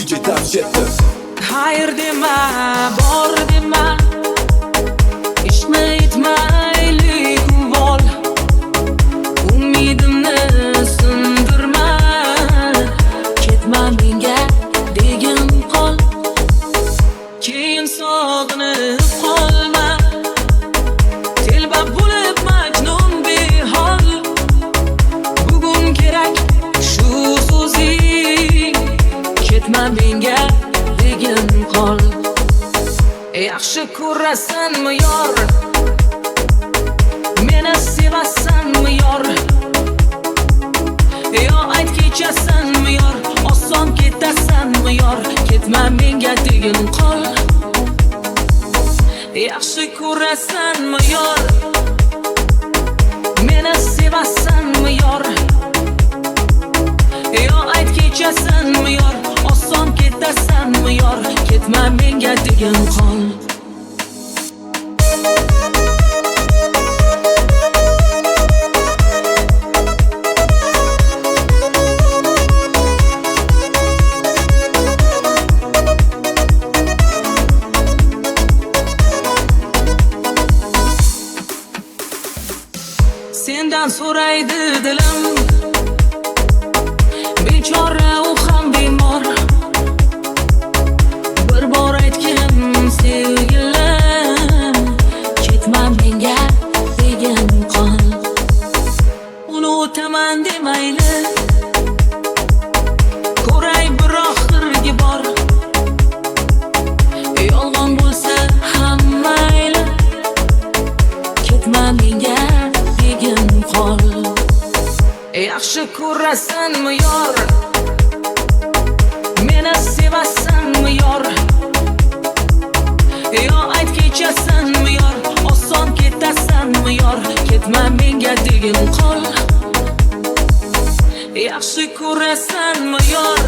DJ tavsiyati. Hayır dema, bor dema, ishni aytmaylik uvol. Umidimni sindirma, ketma menga degin qol. Keyin sog'inib qolma, telba bo'lib majnun behol. Bugun kerak shu so'zing, ketma menga degin qol. Yaxshi ko'rasanmi yor, meni sevasanmi yor, yo ayt kechasanmi yor, oson ketasanmi yor, ketma menga degin qol. Yaxshi ko'rasanmi yor, meni sevasanmi yor, yo ayt kechasanmi yor, oson ketasanmi yor, ketma menga degin qol. Sendan so'raydi dilim, bechora u ham bemor. Bir bor aytgin sevgilim, ketma menga degin qol. Uni o'taman demayli, ko'ray bir oxirgi bor. Yolg'on bo'lsa ham mayli, ketma menga degin qol. Yaxshi ko'rasanmi yor, meni sevasanmi yor, yo ayt kechasanmi yor, oson ketasanmi yor, ketma menga degin qol. Yaxshi ko'rasanmi yor,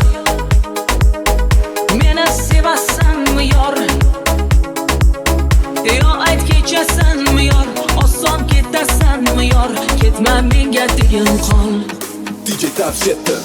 meni sevasanmi yor, yo ayt kechasanmi yor, oson ketasanmi yor, ketma menga degin qol. DJ tavsiyati.